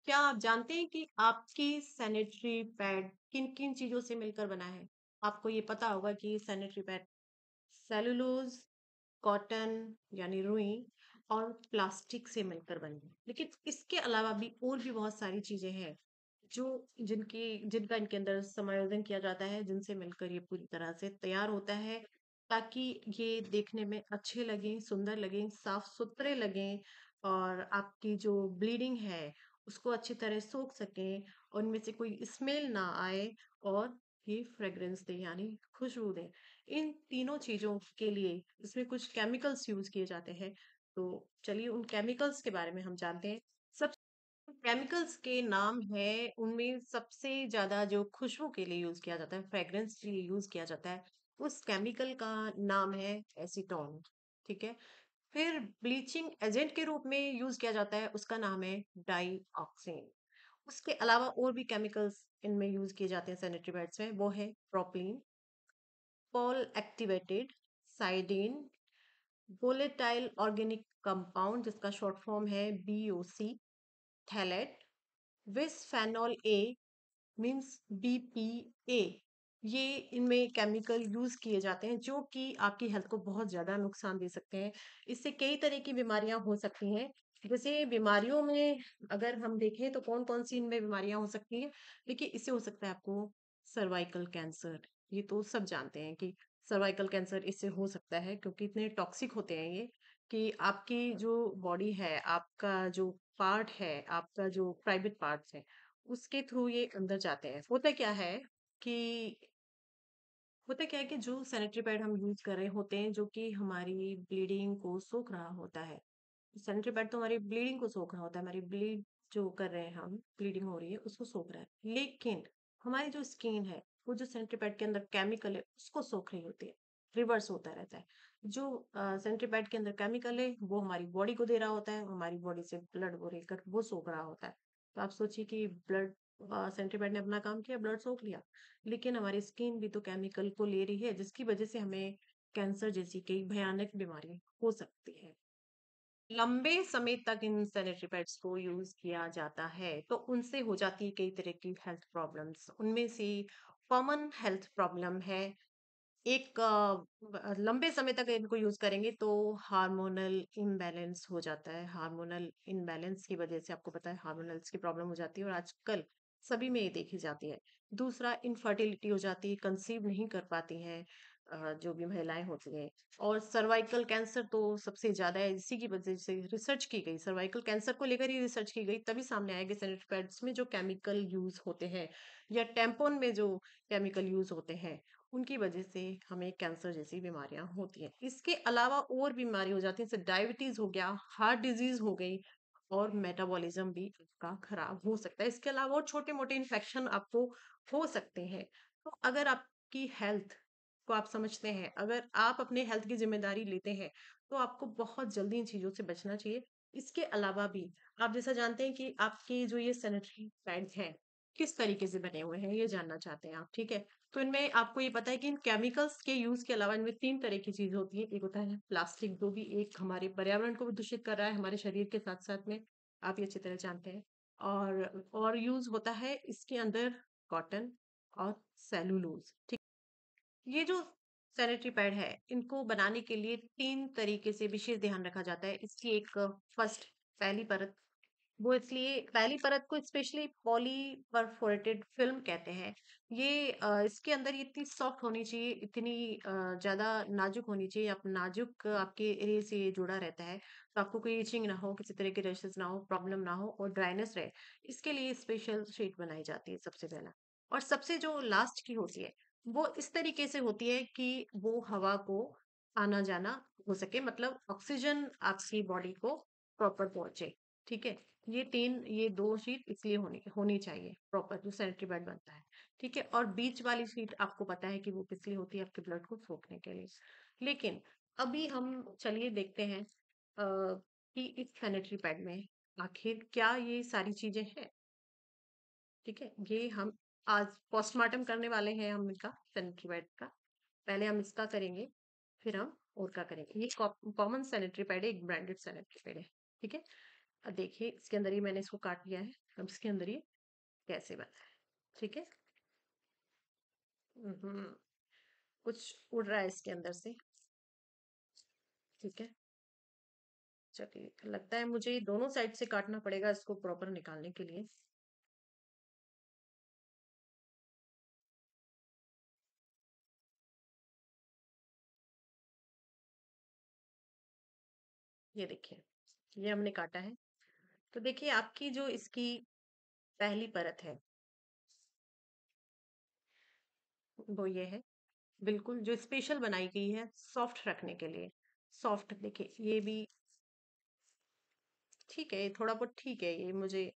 क्या आप जानते हैं कि आपकी सैनिटरी पैड किन-किन चीज़ों से मिलकर बना है? आपको ये पता होगा कि सैनिटरी पैड सेलुलोज़, कॉटन यानी रुई और प्लास्टिक से मिलकर बनी है। लेकिन इसके अलावा भी और भी बहुत सारी चीज़ें हैं, जो जिनका इनके अंदर समायोजन किया जाता है, जिनसे मिलकर ये पूरी तरह से तैयार होता है, ताकि ये देखने में अच्छे लगें, सुंदर लगें, साफ-सुथरे लगें और आपकी जो ब्लीडिंग है, उसको अच्छी तरह सोख सकें, उनमें से कोई स्मेल ना आए और ये फ्रेग्रेंस दें यानी खुशबू दें। इन तीनों चीज़ों के लिए इसमें कुछ केमिकल्स यूज़ किए जाते हैं। तो चलिए उन केमिकल्स के बारे में हम जानते हैं। सब केमिकल्स के नाम है, उनमें सबसे ज़्यादा जो खुशबू के लिए यूज़ किया जाता है, फ्रेग्रेंस के लिए यूज़ किया जाता है, उस केमिकल का नाम है एसीटोन, ठीक है? फिर ब्लीचिंग एजेंट के रूप में यूज़ किया जाता है, उसका नाम है डाइऑक्सिन। उसके अलावा और भी केमिकल्स इनमें यूज़ किए जाते हैं सैनिटरी पैड्स में, वो है प्रोपिलीन, पॉल एक्टिवेटेड, साइडीन, वोलेटाइल ऑर्गेनिक कंपाउंड जिसका शॉर्ट फॉर्म है BOC, phthalate, bisphenol A means BPA. ये इनमें केमिकल यूज किए जाते हैं जो कि आपकी हेल्थ को बहुत ज्यादा नुकसान दे सकते हैं। इससे कई तरह की बीमारियां हो सकती हैं। जैसे बीमारियों में अगर हम देखें तो कौन कौन सी इनमें बीमारियां हो सकती हैं। देखिए, इससे हो सकता है आपको सर्वाइकल कैंसर। ये तो सब जानते हैं कि सर्वाइकल कैंसर इससे हो सकता है, क्योंकि इतने टॉक्सिक होते हैं ये कि आपकी जो बॉडी है, आपका जो पार्ट है, आपका जो प्राइवेट पार्ट्स है, उसके थ्रू ये अंदर जाते हैं। कि होता क्या है कि जो सैनिटरी पैड हम यूज़ कर रहे होते हैं, जो कि हमारी ब्लीडिंग को सोख रहा होता है। सैनिटरी पैड तो हमारी ब्लीडिंग को सोख रहा होता है, हमारी ब्लीड जो कर रहे हैं हम, ब्लीडिंग हो रही है, उसको सोख रहा है। लेकिन हमारी जो स्किन है, वो जो सैनिटरी पैड के अंदर केमिकल है, उसको सोख रही होती है। रिवर्स होता रहता है। जो सैनिटरी पैड के अंदर केमिकल है, वो हमारी बॉडी को दे रहा होता है, हमारी बॉडी से ब्लड वो लेकर वो सोख रहा होता है। तो आप सोचिए कि ब्लड सैनिटरी पैड ने अपना काम किया, ब्लड सोख लिया। लेकिन हमारी स्किन भी तो केमिकल को ले रही है, जिसकी वजह से हमें कैंसर जैसी कई भयानक बीमारी हो सकती है। लंबे समय तक इन सैनिटरी पैड्स को यूज किया जाता है तो उनसे हो जाती है कई तरह की हेल्थ प्रॉब्लम्स। उनमें से कॉमन हेल्थ प्रॉब्लम है एक लंबे समय तक इनको यूज करेंगे तो हार्मोनल इम्बैलेंस हो जाता है। हार्मोनल इम्बैलेंस की वजह से आपको पता है हार्मोनल्स की प्रॉब्लम हो जाती है, और आजकल सभी में ये देखी जाती है। दूसरा, इनफर्टिलिटी हो जाती है, कंसीव नहीं कर पाती हैं जो भी महिलाएं होती हैं। और सर्वाइकल कैंसर तो सबसे ज्यादा है, इसी की वजह से रिसर्च की गई, सर्वाइकल कैंसर को लेकर ही रिसर्च की गई, तभी सामने आया कि सैनिटरी पैड्स में जो केमिकल यूज होते हैं या टेम्पोन में जो केमिकल यूज होते हैं, उनकी वजह से हमें कैंसर जैसी बीमारियां होती हैं। इसके अलावा और बीमारी हो जाती है, जैसे डायबिटीज हो गया, हार्ट डिजीज हो गई, और मेटाबॉलिज्म भी आपका खराब हो सकता है। इसके अलावा और छोटे मोटे इन्फेक्शन आपको हो सकते हैं। तो अगर आपकी हेल्थ को आप समझते हैं, अगर आप अपने हेल्थ की जिम्मेदारी लेते हैं, तो आपको बहुत जल्दी इन चीजों से बचना चाहिए। इसके अलावा भी आप जैसा जानते हैं कि आपके जो ये सैनिटरी पैड्स हैं, किस तरीके से बने हुए हैं, ये जानना चाहते हैं आप, ठीक है? तो इनमें आपको ये पता है कि इन केमिकल्स के यूज के अलावा इनमें 3 तरह की चीज़ होती है। एक होता है प्लास्टिक, जो भी एक हमारे पर्यावरण को भी दूषित कर रहा है, हमारे शरीर के साथ-साथ में, आप ये अच्छी तरह जानते हैं। और यूज होता है इसके अंदर कॉटन और सेलुलोज, ठीक। ये जो सैनिटरी पैड है, इनको बनाने के लिए 3 तरीके से विशेष ध्यान रखा जाता है। इसकी एक फर्स्ट पहली परत, वो इसलिए पहली परत को स्पेशली पॉली परफोरेटेड फिल्म कहते हैं। ये इसके अंदर ये इतनी सॉफ्ट होनी चाहिए, इतनी ज्यादा नाजुक होनी चाहिए। आप नाजुक आपके एरिया से ये जुड़ा रहता है, तो आपको कोई इचिंग ना हो, किसी तरह के रैशेस ना हो, प्रॉब्लम ना हो और ड्राइनेस रहे। इसके लिए स्पेशल शीट बनाई जाती है सबसे पहला। और सबसे जो लास्ट की होती है, वो इस तरीके से होती है कि वो हवा को आना जाना हो सके, मतलब ऑक्सीजन आपकी बॉडी को प्रॉपर पहुंचे, ठीक है? ये 2 शीट इसलिए होनी होनी चाहिए प्रॉपर, जो सैनिटरी पैड बनता है, ठीक है? और बीच वाली शीट आपको पता है कि वो किस लिए होती है, आपके ब्लड को सोखने के लिए। लेकिन अभी हम चलिए देखते हैं कि इस सैनिटरी पैड में आखिर क्या ये सारी चीजें हैं, ठीक है? ये हम आज पोस्टमार्टम करने वाले हैं हम इनका, सैनिटरी पैड का। पहले हम इसका करेंगे, फिर हम और का करेंगे। ये कॉमन सैनिटरी पैड है, एक ब्रांडेड सैनिटरी पैड है, ठीक है? अब देखिए इसके अंदर ही मैंने इसको काट लिया है, अब इसके अंदर ये कैसे बना है। ठीक है। कुछ उड़ रहा है इसके अंदर से। ठीक है। चलिए, लगता है मुझे दोनों साइड से काटना पड़ेगा इसको प्रॉपर निकालने के लिए। ये देखिए, ये हमने काटा है। तो देखिए आपकी जो इसकी पहली परत है वो ये है, बिल्कुल जो स्पेशल बनाई गई है सॉफ्ट रखने के लिए। सॉफ्ट देखिए ये भी ठीक है, थोड़ा बहुत ठीक है, ये मुझे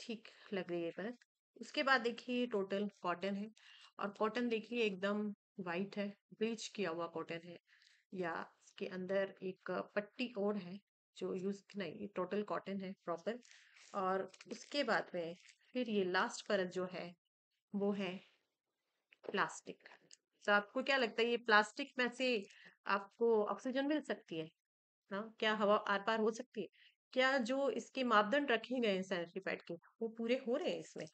ठीक लग रही है परत। उसके बाद देखिए टोटल कॉटन है, और कॉटन देखिए एकदम वाइट है, ब्लीच किया हुआ कॉटन है, या इसके अंदर एक पट्टी और है जो यूज नहीं, ये टोटल कॉटन है प्रॉपर। और उसके बाद में फिर ये लास्ट परत जो है वो है प्लास्टिक। तो आपको क्या लगता है ये प्लास्टिक में से आपको ऑक्सीजन मिल सकती है? हाँ, क्या हवा आर पार हो सकती है? क्या जो इसके मापदंड रखे गए हैं सैनिटरी पैड के वो पूरे हो रहे हैं इसमें?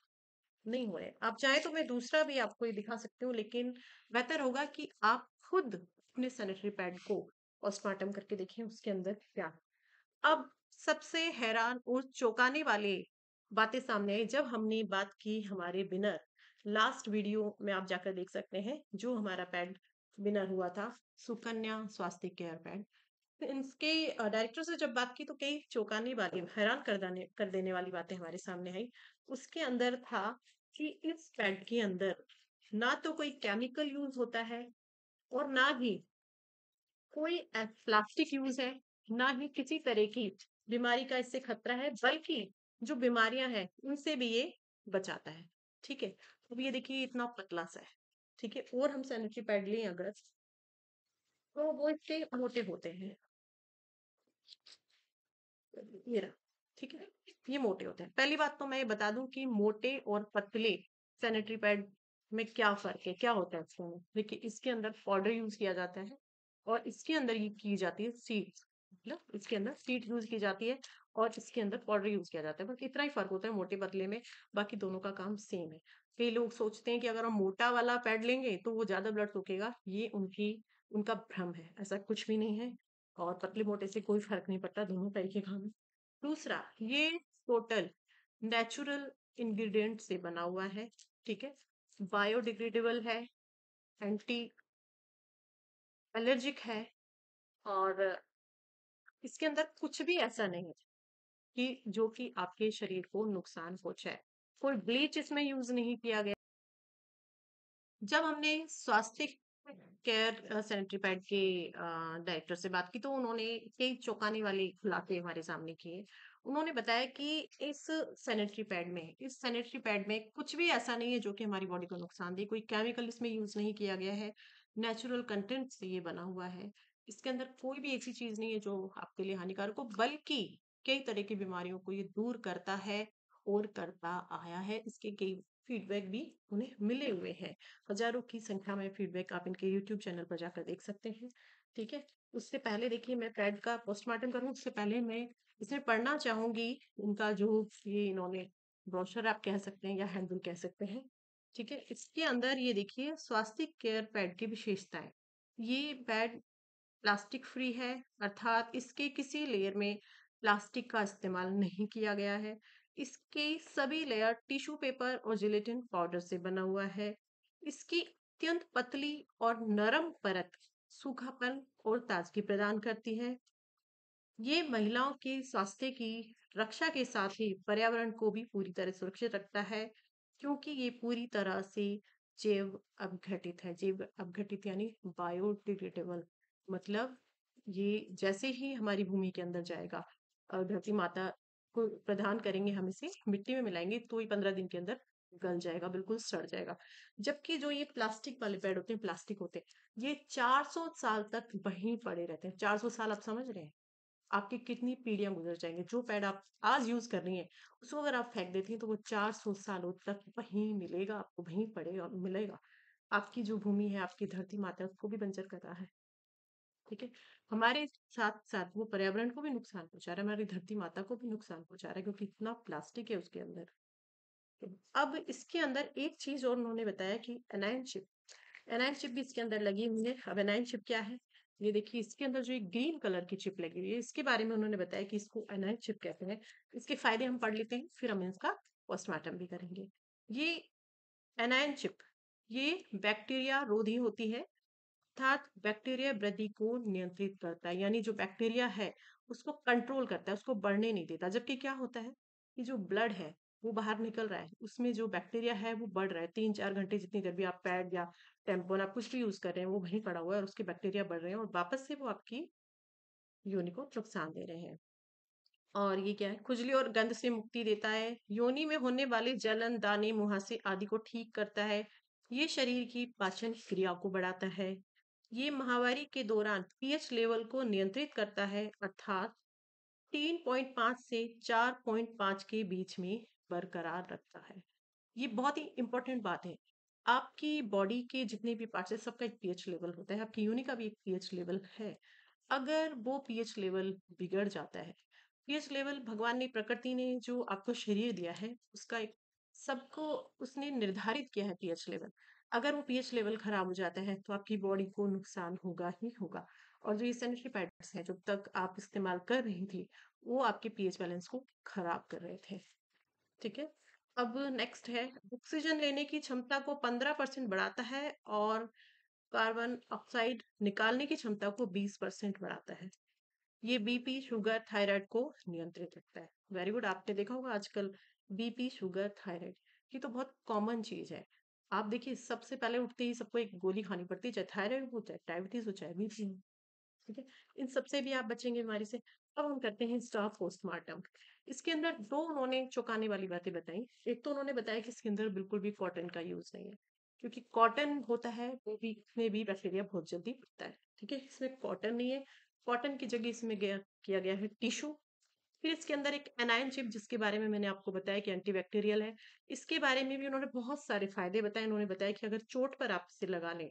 नहीं हो रहे। आप चाहे तो मैं दूसरा भी आपको ये दिखा सकती हूँ, लेकिन बेहतर होगा कि आप खुद अपने सैनिटरी पैड को पोस्टमार्टम करके देखें उसके अंदर क्या है। अब सबसे हैरान और चौंकाने वाले बातें सामने आई जब हमने बात की हमारे विनर। लास्ट वीडियो में आप जाकर देख सकते हैं जो हमारा पैड विनर हुआ था, सुकन्या स्वास्थ्य केयर पैड। तो इनके डायरेक्टर से जब बात की तो कई चौंकाने वाली, हैरान कर देने वाली बातें हमारे सामने आई। उसके अंदर था कि इस पैड के अंदर ना तो कोई केमिकल यूज होता है, और ना ही कोई प्लास्टिक यूज है, ना ही किसी तरह की बीमारी का इससे खतरा है, बल्कि जो बीमारियां हैं उनसे भी ये बचाता है। ठीक है। अब ये देखिए इतना पतला सा है। ठीक है। और हम सैनिटरी पैड लें अगर तो वो इससे मोटे होते हैं। ये रहा। ठीक है। ये मोटे होते हैं। पहली बात तो मैं ये बता दूं कि मोटे और पतले सैनिटरी पैड में क्या फर्क है, क्या होता है इसमें। देखिए इसके अंदर पाउडर यूज किया जाता है, और इसके अंदर ये की जाती है सीड्स, मतलब इसके अंदर सीड यूज की जाती है, और इसके अंदर पाउडर यूज किया जाता है। बस इतना ही फर्क होता है मोटे पतले में, बाकी दोनों का काम सेम है। कई लोग सोचते हैं कि अगर हम मोटा वाला पैड लेंगे तो वो ज्यादा ब्लड सोखेगा, ये उनका भ्रम है, ऐसा कुछ भी नहीं है। और पतले मोटे से कोई फर्क नहीं पड़ता, दोनों तरीके का काम है। दूसरा, ये टोटल नेचुरल इंग्रेडिएंट से बना हुआ है। ठीक है। बायोडिग्रेडेबल है, एंटी एलर्जिक है, और इसके अंदर कुछ भी ऐसा नहीं है कि जो कि आपके शरीर को नुकसान पहुंचाए। कोई ब्लीच इसमें यूज नहीं किया गया। जब हमने स्वास्थ्य केयर सैनिटरी पैड के डायरेक्टर से बात की तो उन्होंने कई चौंकाने वाले खुलासे हमारे सामने किए। उन्होंने बताया कि इस सैनिटरी पैड में कुछ भी ऐसा नहीं है जो कि हमारी बॉडी को नुकसान दे, कोई केमिकल इसमें यूज नहीं किया गया है, नेचुरल कंटेंट से ये बना हुआ है। इसके अंदर कोई भी ऐसी चीज नहीं है जो आपके लिए हानिकारक हो, बल्कि कई तरह की बीमारियों को ये दूर करता है और करता आया है। इसके कई फीडबैक भी उन्हें मिले हुए हैं, हजारों की संख्या में फीडबैक आप इनके यूट्यूब चैनल पर जाकर देख सकते हैं। ठीक है। उससे पहले देखिए मैं पैड का पोस्टमार्टम करूं उससे पहले मैं इसमें पढ़ना चाहूंगी उनका जो ये इन्होंने ब्रोशर आप कह सकते हैं या हैंडल कह सकते हैं। ठीक है। इसके अंदर ये देखिए स्वास्थ्य केयर पैड की विशेषताएं। ये पैड प्लास्टिक फ्री है, अर्थात इसके किसी लेयर में प्लास्टिक का इस्तेमाल नहीं किया गया है। इसके सभी लेयर टिश्यू पेपर और जिलेटिन पाउडर से बना हुआ है। इसकी अत्यंत पतली और नरम परत सूखापन और ताजगी प्रदान करती है। ये महिलाओं के स्वास्थ्य की रक्षा के साथ ही पर्यावरण को भी पूरी तरह सुरक्षित रखता है, क्योंकि ये पूरी तरह से जैव अपघटित है। जैव अपघटित यानी बायोडिग्रेडेबल, मतलब ये जैसे ही हमारी भूमि के अंदर जाएगा, धरती माता को प्रदान करेंगे, हम इसे मिट्टी में मिलाएंगे तो ही 15 दिन के अंदर गल जाएगा, बिल्कुल सड़ जाएगा। जबकि जो ये प्लास्टिक वाले पैड होते हैं, प्लास्टिक होते हैं, ये 400 साल तक वहीं पड़े रहते हैं। 400 साल, आप समझ रहे हैं आपकी कितनी पीढ़ियां गुजर जाएंगी। जो पैड आप आज यूज कर रही हैं उसको अगर आप फेंक देती हैं तो वो 400 सालों तक वहीं मिलेगा, आपको वहीं पड़ेगा, मिलेगा। आपकी जो भूमि है, आपकी धरती माता है, उसको भी बंजर कर रहा है। ठीक है। हमारे साथ साथ वो पर्यावरण को भी नुकसान पहुंचा रहा है, हमारी धरती माता को भी नुकसान पहुंचा रहा है, क्योंकि इतना प्लास्टिक है उसके अंदर। तो अब इसके अंदर एक चीज और उन्होंने बताया कि एनायन चिप, एनायन चिप भी इसके अंदर लगी हुई है। अब एनायन चिप क्या है, ये देखिए इसके अंदर जो एक ग्रीन कलर की चिप लगी हुई है, इसके बारे में उन्होंने बताया कि इसको एनायन चिप कहते हैं। इसके फायदे हम पढ़ लेते हैं, फिर हम इसका पोस्टमार्टम भी करेंगे। ये एनायन चिप, ये बैक्टीरिया रोधी होती है, अर्थात बैक्टीरिया वृद्धि को नियंत्रित करता है, यानी जो बैक्टीरिया है उसको कंट्रोल करता है, उसको बढ़ने नहीं देता। जबकि क्या होता है कि जो ब्लड है वो बाहर निकल रहा है, उसमें जो बैक्टीरिया है वो बढ़ रहा है। 3-4 घंटे जितनी देर भी आप पैड या टेम्पोन आप कुछ भी यूज कर रहे हैं वो वहीं पड़ा हुआ है और उसके बैक्टीरिया बढ़ रहे हैं और वापस से वो आपकी योनि को नुकसान दे रहे हैं। और ये क्या है, खुजली और गंध से मुक्ति देता है, योनि में होने वाले जलन, दाने, मुहासे आदि को ठीक करता है, ये शरीर की पाचन क्रिया को बढ़ाता है, ये महावारी के दौरान पीएच लेवल को नियंत्रित करता है, अर्थात 3.5 से 4.5 के बीच में बरकरार रखता है। ये बहुत ही इंपॉर्टेंट बात है। आपकी बॉडी के जितने भी पार्ट्स है सबका एक पीएच लेवल होता है, आपकी यूनि का भी एक पीएच लेवल है। अगर वो पीएच लेवल बिगड़ जाता है, पीएच लेवल भगवान ने, प्रकृति ने जो आपको शरीर दिया है उसका एक, सबको उसने निर्धारित किया है पीएच लेवल। अगर वो पीएच लेवल खराब हो जाता है तो आपकी बॉडी को नुकसान होगा ही होगा। और जो ये सैनिटरी पैड्स हैं जो तक आप इस्तेमाल कर रही थी वो आपके पीएच बैलेंस को खराब कर रहे थे। ठीक है। अब नेक्स्ट है, ऑक्सीजन लेने की क्षमता को 15% बढ़ाता है और कार्बन ऑक्साइड निकालने की क्षमता को 20% बढ़ाता है। ये बीपी, शुगर, थायराइड को नियंत्रित रखता है। Very good. आपने देखा होगा आजकल बीपी, शुगर, थायराइड, ये तो बहुत कॉमन चीज है। आप देखिए सबसे पहले उठते ही सबको एक गोली खानी पड़ती है, चाहे थायराइड हो, चाहे डायबिटीज हो, चाहे बीपी हो। ठीक है। इन सबसे भी आप बचेंगे बीमारी से। अब हम करते हैं स्टाफ पोस्टमार्टम। इसके अंदर दो उन्होंने चौंकाने वाली बातें बताई। एक तो उन्होंने बताया कि इसके अंदर बिल्कुल भी कॉटन का यूज नहीं है, क्योंकि कॉटन होता है वो भी, इसमें भी बैक्टीरिया बहुत जल्दी बढ़ता है। ठीक है, इसमें कॉटन नहीं है। कॉटन की जगह इसमें गया किया गया है टिश्यू। फिर इसके अंदर एक एनायन चिप जिसके बारे में मैंने आपको बताया कि एंटीबैक्टीरियल है। इसके बारे में भी उन्होंने बहुत सारे फायदे बताए। उन्होंने बताया कि अगर चोट पर आप इसे लगा लें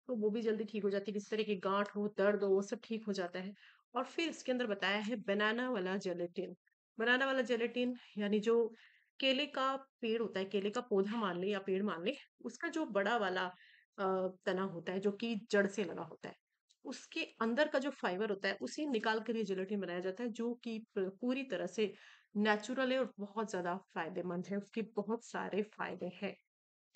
तो वो भी जल्दी ठीक हो जाती है, किसी तरह की गांठ हो, दर्द हो, वो सब ठीक हो जाता है। और फिर इसके अंदर बताया है बनाना वाला जेलेटिन। बनाना वाला जेलेटिन यानी जो केले का पेड़ होता है, केले का पौधा मान ले या पेड़ मान ले, उसका जो बड़ा वाला तना होता है जो कि जड़ से लगा होता है, उसके अंदर का जो फाइबर होता है उसे निकाल कर ये जेलेटिन बनाया जाता है, जो कि पूरी तरह से नेचुरल है और बहुत ज्यादा फायदेमंद है। उसके बहुत सारे फायदे हैं।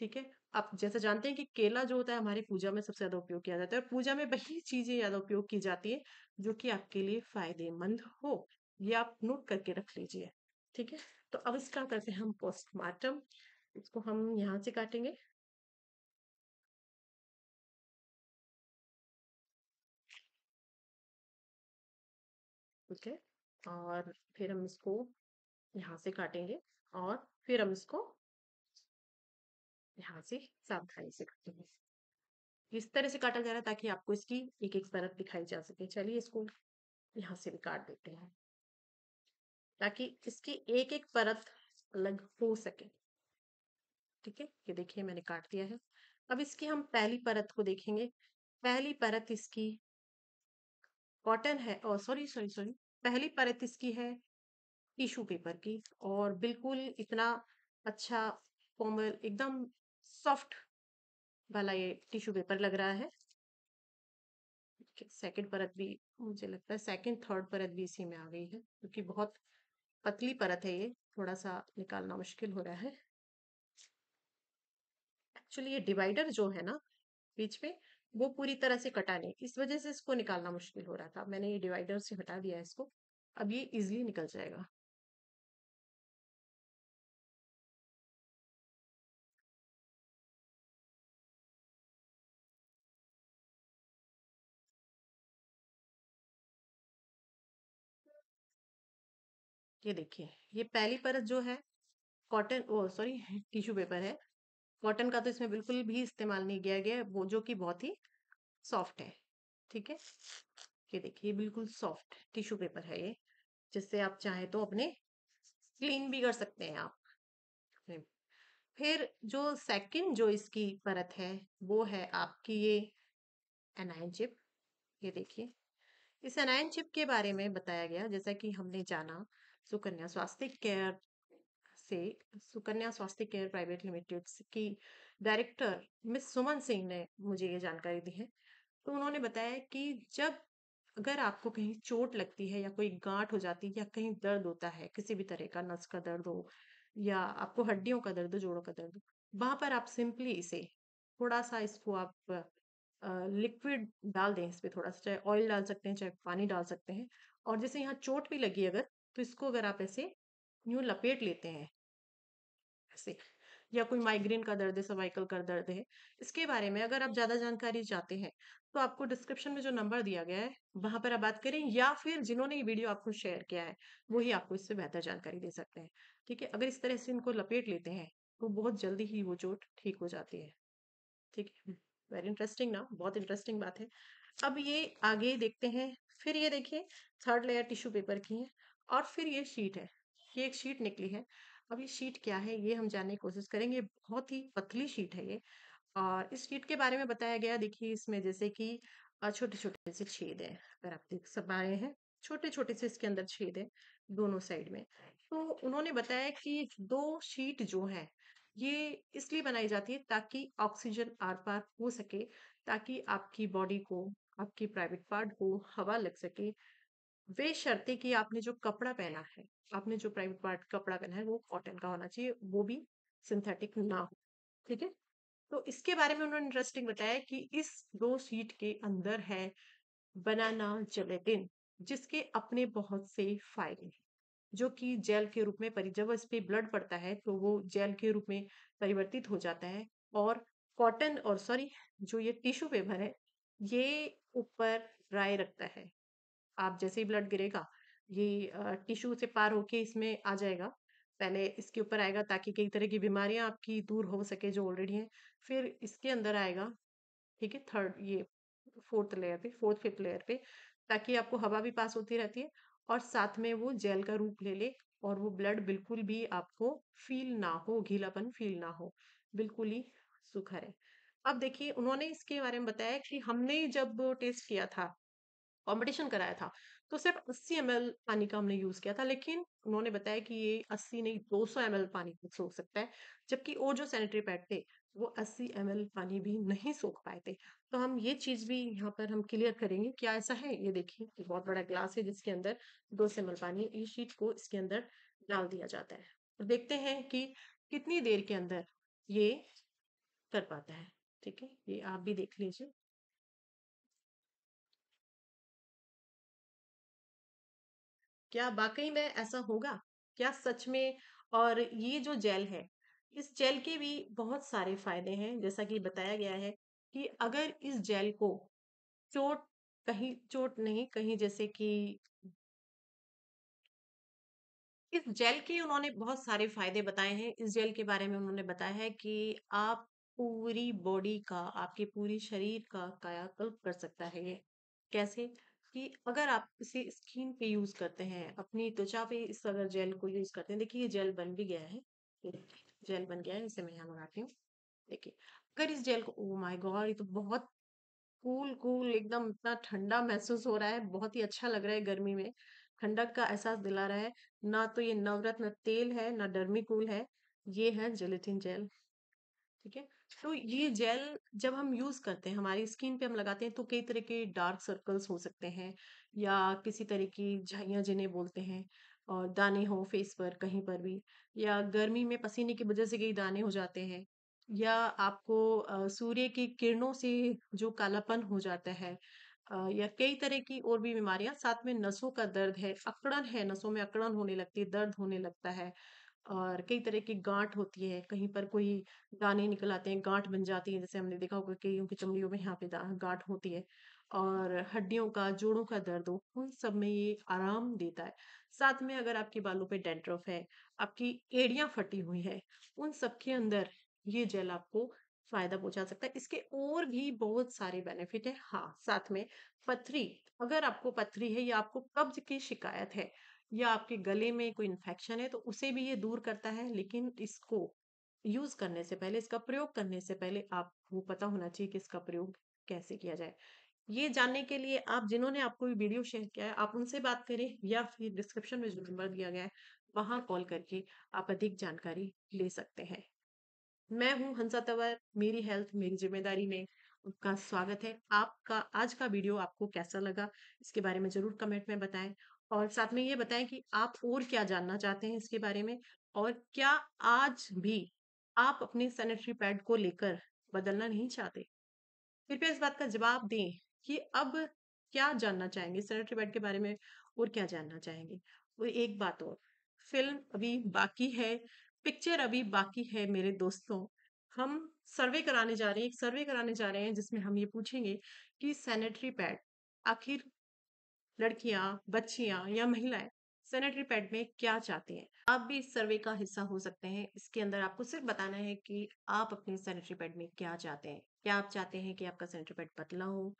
ठीक है। आप जैसे जानते हैं कि केला जो होता है हमारी पूजा में सबसे ज्यादा उपयोग किया जाता है, और पूजा में वही चीजें ज्यादा उपयोग की जाती है जो कि आपके लिए फायदेमंद हो। ये आप नोट करके रख लीजिए। ठीक है। तो अब इसका करते हैं हम पोस्टमार्टम। इसको हम यहाँ से काटेंगे। ठीक है। और फिर हम इसको यहाँ से काटेंगे और फिर हम इसको यहाँ से सावधानी से काटेंगे। इस तरह से काटा जा रहा है ताकि आपको इसकी एक एक परत दिखाई जा सके। चलिए इसको यहाँ से भी काट देते हैं ताकि इसकी एक एक परत अलग हो सके। ठीक है, ये देखिए मैंने काट दिया है। अब इसकी हम पहली परत को देखेंगे। पहली परत इसकी कॉटन है, और सॉरी सॉरी सॉरी, पहली परत इसकी है टिश्यू पेपर की, और बिल्कुल इतना अच्छा कोमल, एकदम सॉफ्ट वाला ये टिश्यू पेपर लग रहा है। सेकंड परत भी, मुझे लगता है सेकंड थर्ड परत भी इसी में आ गई है, क्योंकि बहुत पतली परत है ये, थोड़ा सा निकालना मुश्किल हो रहा है। एक्चुअली ये डिवाइडर जो है ना बीच में, वो पूरी तरह से कटा नहीं, इस वजह से इसको निकालना मुश्किल हो रहा था। मैंने ये डिवाइडर से हटा दिया है इसको, अब ये इजिली निकल जाएगा। ये देखिए, ये पहली परत जो है कॉटन, ओ सॉरी, टिश्यू पेपर है। कॉटन का तो इसमें बिल्कुल भी इस्तेमाल नहीं किया गया है, वो जो कि बहुत ही सॉफ्ट है। ठीक है। ये देखिए बिल्कुल सॉफ्ट टिश्यू पेपर है ये, जिससे आप चाहे तो अपने क्लीन भी कर सकते हैं आप अपने। फिर जो सेकंड जो इसकी परत है वो है आपकी ये एनायन चिप। ये देखिए इस एनआईएन चिप के बारे में बताया गया, जैसा कि हमने जाना, सुकन्या स्वास्थ्य केयर से सुकन्या स्वास्थ्य केयर प्राइवेट लिमिटेड की डायरेक्टर मिस सुमन सिंह ने मुझे ये जानकारी दी है। तो उन्होंने बताया कि जब अगर आपको कहीं चोट लगती है या कोई गांठ हो जाती है या कहीं दर्द होता है, किसी भी तरह का नस का दर्द हो या आपको हड्डियों का दर्द हो, जोड़ों का दर्द हो, वहां पर आप सिंपली इसे थोड़ा सा इसको आप लिक्विड डाल दें, इस पे थोड़ा सा, चाहे ऑयल डाल सकते हैं चाहे पानी डाल सकते हैं। और जैसे यहाँ चोट भी लगी अगर, तो इसको अगर आप ऐसे यूं लपेट लेते हैं ऐसे, या कोई माइग्रेन का दर्द है, सर्वाइकल का दर्द है, इसके बारे में अगर आप ज्यादा जानकारी चाहते हैं तो आपको डिस्क्रिप्शन में जो नंबर दिया गया है वहां पर आप बात करें, या फिर जिन्होंने ये वीडियो आपको शेयर किया है वही आपको इससे बेहतर जानकारी दे सकते हैं। ठीक है, अगर इस तरह से इनको लपेट लेते हैं तो बहुत जल्दी ही वो चोट ठीक हो जाती है। ठीक है, वेरी इंटरेस्टिंग ना, बहुत इंटरेस्टिंग बात है। अब ये आगे देखते हैं। फिर ये देखिए, थर्ड लेयर टिश्यू पेपर की है, और फिर ये शीट है। ये एक शीट निकली है। अब ये शीट क्या है ये हम जानने की कोशिश करेंगे। बहुत ही पतली शीट है ये। और इस शीट के बारे में बताया गया, देखिए इसमें जैसे कि छोटे छोटे से छेद है, अगर आप देख सब पा रहे हैं, छोटे छोटे से इसके अंदर छेद है दोनों साइड में। तो उन्होंने बताया कि दो शीट जो है ये इसलिए बनाई जाती है ताकि ऑक्सीजन आर पार हो सके, ताकि आपकी बॉडी को, आपकी प्राइवेट पार्ट को हवा लग सके। वे शर्तें कि आपने जो कपड़ा पहना है, आपने जो प्राइवेट पार्ट कपड़ा पहना है वो कॉटन का होना चाहिए, वो भी सिंथेटिक ना हो। ठीक है, तो इसके बारे में उन्होंने इंटरेस्टिंग बताया कि इस दो शीट के अंदर है बनाना जेलेटिन, जिसके अपने बहुत से फायदे हैं, जो कि जेल के रूप में जब इस पे ब्लड पड़ता है तो वो जेल के रूप में परिवर्तित हो जाता है। और कॉटन और सॉरी, जो ये टिश्यू पेपर है ये ऊपर ड्राई रखता है। आप जैसे ही ब्लड गिरेगा ये टिश्यू से पार होके इसमें आ जाएगा, पहले इसके ऊपर आएगा ताकि कई तरह की बीमारियां आपकी दूर हो सके जो ऑलरेडी हैं, फिर इसके अंदर आएगा। ठीक है, थर्ड ये फोर्थ लेयर पे, फोर्थ फिफ्थ लेयर पे, ताकि आपको हवा भी पास होती रहती है और साथ में वो जेल का रूप ले ले, और वो ब्लड बिल्कुल भी आपको फील ना हो, गीलापन फील ना हो, बिल्कुल ही सूखा रहे। अब देखिए उन्होंने इसके बारे में बताया कि हमने जब टेस्ट किया था, कंपटीशन कराया था, तो सिर्फ 80 ml पानी का हमने यूज किया था, लेकिन उन्होंने बताया कि ये 80 नहीं 200 ml पानी को सोख सकता है, जबकि वो जो सैनिटरी पैड थे वो 80 ml पानी भी नहीं सोख पाए थे। तो हम ये चीज भी यहाँ पर हम क्लियर करेंगे, क्या ऐसा है? ये देखिए, एक बहुत बड़ा ग्लास है जिसके अंदर 200 ml पानी, इस शीट को इसके अंदर डाल दिया जाता है, और देखते हैं कि कितनी देर के अंदर ये कर पाता है। ठीक है, ये आप भी देख लीजिए। क्या वाकई में ऐसा होगा? क्या सच में? और ये जो जेल है, इस जेल के भी बहुत सारे फायदे हैं, जैसा कि बताया गया है कि अगर इस जेल को चोट, कहीं चोट नहीं, कहीं जैसे कि इस जेल के उन्होंने बहुत सारे फायदे बताए हैं। इस जेल के बारे में उन्होंने बताया है कि आप पूरी बॉडी का, आपके पूरी शरीर का कायाकल्प कर सकता है ये। कैसे? कि अगर आप इसे स्किन पे यूज करते हैं, अपनी त्वचा पे इस अगर जेल को यूज करते हैं, देखिए ये जेल बन भी गया है, ये देखिए, जेल बन गया है, इसे मैं यहाँ लगाती हूँ। देखिए, अगर इस जेल को, ओ माय गॉड, ये तो बहुत कूल कूल एकदम, इतना ठंडा महसूस हो रहा है, बहुत ही अच्छा लग रहा है गर्मी में, ठंडक का एहसास दिला रहा है। ना तो ये नवरत्न तेल है ना डर्मी कूल है, ये है जेलेटिन जेल। ठीक है, तो ये जेल जब हम यूज करते हैं, हमारी स्किन पे हम लगाते हैं, तो कई तरह के डार्क सर्कल्स हो सकते हैं, या किसी तरह की झाइयां जिन्हें बोलते हैं, और दाने हो फेस पर कहीं पर भी, या गर्मी में पसीने की वजह से कई दाने हो जाते हैं, या आपको सूर्य की किरणों से जो कालापन हो जाता है, या कई तरह की और भी बीमारियां, साथ में नसों का दर्द है, अकड़न है, नसों में अकड़न होने लगती है, दर्द होने लगता है, और कई तरह की गांठ होती है, कहीं पर कोई दाने निकल आते हैं, गांठ बन जाती है, जैसे हमने देखा होगा कईयों की चमड़ियों में यहाँ पे गांठ होती है, और हड्डियों का, जोड़ों का दर्द हो, उन सब में ये आराम देता है। साथ में अगर आपके बालों पे डैंड्रफ है, आपकी एड़ियां फटी हुई है, उन सब के अंदर ये जेल आपको फायदा पहुंचा सकता है। इसके और भी बहुत सारे बेनिफिट है। हाँ, साथ में पथरी, अगर आपको पथरी है या आपको कब्ज की शिकायत है या आपके गले में कोई इन्फेक्शन है, तो उसे भी ये दूर करता है। लेकिन इसको यूज करने से पहले, इसका प्रयोग करने से पहले आपको पता होना चाहिए कि इसका प्रयोग कैसे किया जाए। ये जानने के लिए आप जिन्होंने आपको ये वीडियो शेयर किया है, आप उनसे बात करें या फिर डिस्क्रिप्शन में जो नंबर दिया गया है, वहाँ कॉल करके आप अधिक जानकारी ले सकते हैं। मैं हूँ हंसा तंवर, मेरी हेल्थ मेरी ज़िम्मेदारी में आपका स्वागत है। आपका आज का वीडियो आपको कैसा लगा? इसके बारे में ज़रूर कमेंट में बताएँ और साथ में ये बताएँ कि आप और क्या जानना चाहते हैं इसके बारे में और क्या आज भी आप अपने सैनिटरी पैड को लेकर बदलना नहीं चाहते? कृपया इस बात का जवाब दें कि अब क्या जानना चाहेंगे सैनिटरी पैड के बारे में और क्या जानना चाहेंगे? और एक बात और, फ़िल्म अभी बाकी है, पिक्चर अभी बाकी है मेरे दोस्तों। हम सर्वे कराने जा रहे हैं, एक सर्वे कराने जा रहे हैं जिसमें हम ये पूछेंगे कि सैनिटरी पैड आखिर लड़कियाँ, बच्चियाँ या महिलाएँ सैनिटरी पैड में क्या चाहती हैं? आप भी इस सर्वे का हिस्सा हो सकते हैं। इसके अंदर आपको सिर्फ़ बताना है कि आप अपने सैनिटरी पैड में क्या चाहते हैं? क्या आप चाहते हैं कि आपका सैनिटरी पैड पतला हो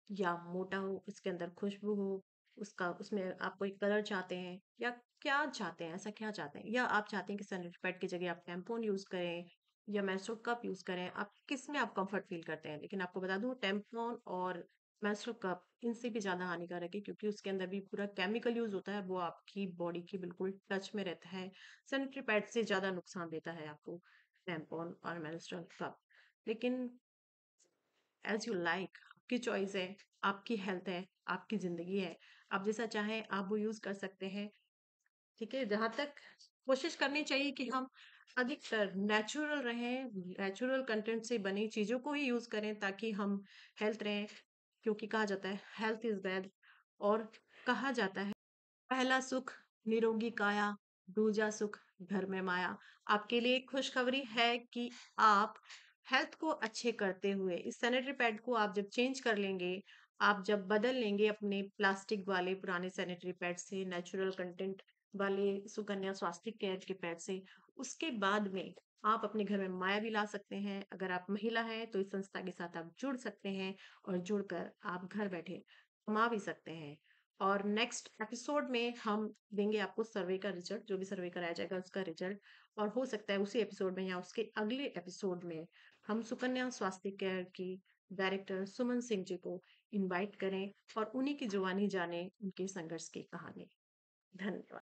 या मोटा हो, उसके अंदर खुशबू हो, उसमें आप कोई कलर चाहते हैं या क्या चाहते हैं? ऐसा क्या चाहते हैं? या आप चाहते हैं कि सैनिटरी पैड की जगह आप टैम्पून यूज़ करें या मेंस्ट्रुअल कप यूज़ करें? आप किसमें आप कम्फ़र्ट फ़ील करते हैं? लेकिन आपको बता दूँ टैम्पून और मेंस्ट्रुअल कप इनसे भी ज़्यादा हानिकारक है क्योंकि उसके अंदर भी पूरा केमिकल यूज़ होता है, वो आपकी बॉडी के बिल्कुल टच में रहता है। सैनिटरी पैड से ज़्यादा नुकसान देता है आपको टैम्पॉन और मेंस्ट्रुअल कप। लेकिन एज़ यू लाइक आपकी चॉइस है, आपकी हेल्थ है, आपकी ज़िंदगी है। आप जैसा चाहें आप वो यूज़ कर सकते हैं, ठीक है? जहाँ तक कोशिश करनी चाहिए कि हम अधिकतर नेचुरल रहें, नेचुरल कंटेंट से बनी चीज़ों को ही यूज़ करें ताकि हम हेल्थ रहें क्योंकि कहा जाता है हेल्थ इज़ वेल्थ और कहा जाता है पहला सुख निरोगी काया, दूजा सुख घर में माया। आपके लिए एक खुशखबरी है कि आप हेल्थ को अच्छे करते हुए इस सैनिटरी पैड को आप जब चेंज कर लेंगे, आप जब बदल लेंगे अपने प्लास्टिक वाले पुराने सैनिटरी पैड से नेचुरल कंटेंट वाले सुकन्या स्वास्थ्य केयर के पैड से, उसके बाद में आप अपने घर में माया भी ला सकते हैं। अगर आप महिला हैं, तो इस संस्था के साथ आप जुड़ सकते हैं और जुड़कर आप घर बैठे कमा भी सकते हैं। और नेक्स्ट एपिसोड में हम देंगे आपको सर्वे का रिजल्ट, जो भी सर्वे कराया जाएगा उसका रिजल्ट और हो सकता है उसी एपिसोड में या उसके अगले एपिसोड में हम सुकन्या स्वास्थ्य केयर की डायरेक्टर सुमन सिंह जी को इनवाइट करें और उन्हीं की जुबानी जाने उनके संघर्ष की कहानी। धन्यवाद।